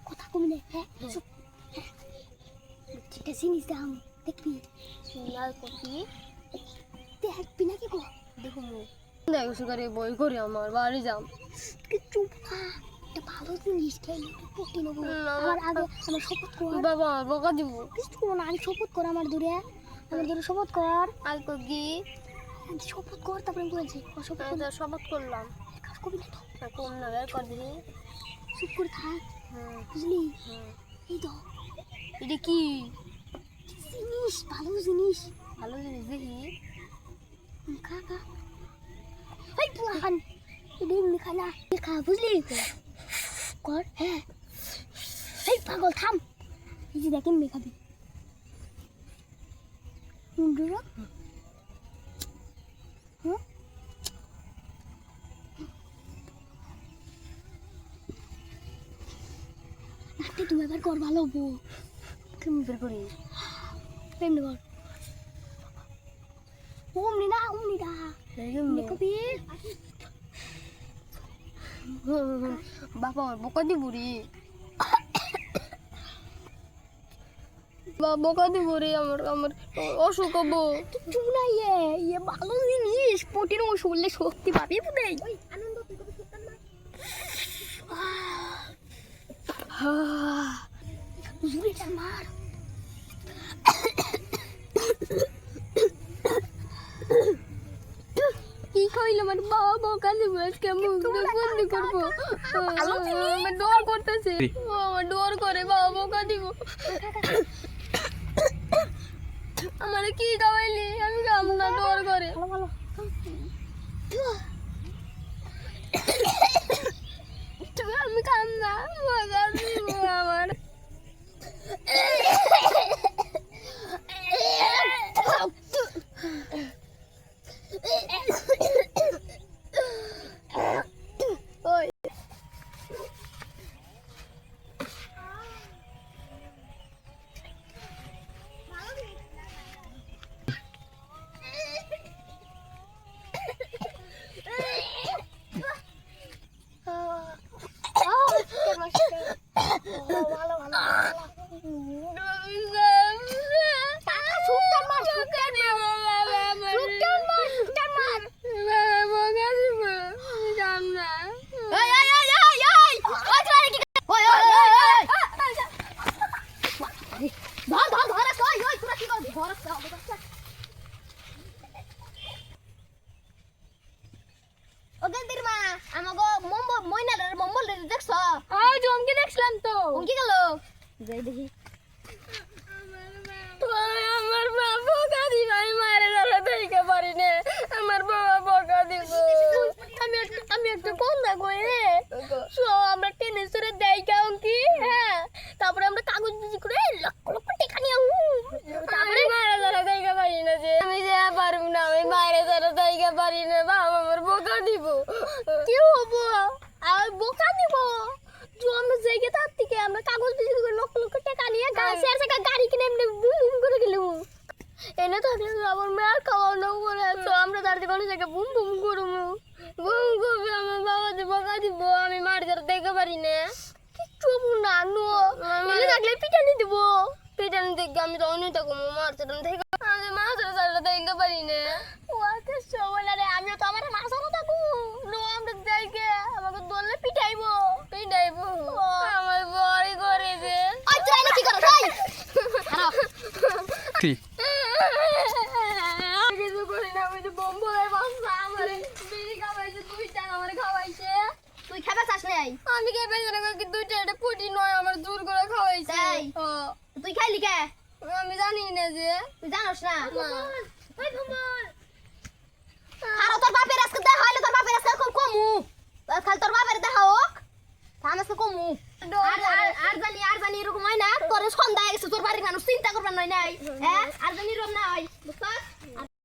কথা কমি না হ্যাঁ এটা জিনিস দাম দেখবি লাল কপি দেখবি নাকি গো দেখো দেখো সুগারে বই করে আমার বাড়ি যাম চুপ না এটা ভালো জিনিস খেয়ে পটি নেবো আমার আগে আমার শপথ কর বাবা আমার বকা দিব কিছু করবো না আমি শপথ কর আমার দূরে শপথ কর আর কি শপথ কর তারপরে বলছি শপথ করলাম কবি না তো কম না বের কর দিবি চুপ করে থাক বুঝলি এই তো এটা কি জিনিস ভালো জিনিস দেখি খা খা এই পুরান এটা এমনি খা না খা বুঝলি কর হ্যাঁ এই পাগল থাম এই যে দেখ এমনি খাবি তুমি এবার কর ভালো হবো কেমন বের করি এমনি কর অমনি না কবি বাবা আমার বকা দিব রে বকা দিব রে আমার অসুখ হবো কিছু না ইয়ে ভালো জিনিস প্রোটিন ও শরীরে শক্তি পাবি বুঝাই আনন্দ তুই কবি জুড়িটা মার কি কইল আমার বাবা বকা দিব আজকে মুখ বন্ধ করবো আমার ডর করতেছে আমার ডর করে বাবা বকা দিব আমার কি খাওয়াইলি আমি খাম না ডর করে ভালো আমি খাম না বকা দিব আমার দেখছিলাম তো কি গেল যাই দেখি আমার বাবা বকা দিব আমি মায়ের ধরে দেখতে পারি না আমার বাবা বকা দিব আমি একটা কথা কই রে আমরা টেনে সরে দেই কারণ কি হ্যাঁ তারপরে আমরা কাগজ বিক্রি করে লক্ষ লক্ষ টাকা নিয়ে তারপরে মায়ের ধরে দেখতে পারি না যে আমি যে পারব না আমি মায়ের ধরে দেখতে পারি না বাবা আমার বকা দিব কি হবো আর বকা দিব আমরা জায়গা তার থেকে আমরা কাগজ বিক্রি করে লক্ষ লক্ষ টাকা নিয়ে গাড়ি কিনে এমনি বুম বুম করে গেলাম এনে থাকলে আমার মেয়ের খাওয়ানো করে আমরা দাঁড়িয়ে কোনো জায়গায় বুম বুম করবো বুম করবে আমার বাবা যে বকা দিব আমি মার ধরে দেখতে পারি না কিচ্ছু না এনে থাকলে পিটানি দিব পিটানি দেখে আমি তো অনেক থাকবো মার ধরে দেখে আমি মাছ ধরে দেখতে পারি না ওকে সবাই রে আমিও তো আমার মাছ ধরে থাকবো আমরা দেখে আমাকে দোলে পিটাইবো আমার বড়ি করে যে কি করো ভাই ঠিক কিছু করি না আমি তো বম্বলের বাচ্চা আমার বিড়ি খাওয়াইছে দুইটা আমার খাওয়াইছে তুই খাবে চাস নাই আমি কে পাইছি না কি দুইটা এটা পুটি নয় আমার জোর করে খাওয়াইছে তুই খাইলি কে আমি জানি না যে তুই জানোস না ওই ভমল আর তোর বাপের আজকে দেখা হইলে তোর বাপের আজকে খুব কমু খালি তোর বাপের দেখা হোক নয় নাই হ্যাঁ আর জানি রম না হয়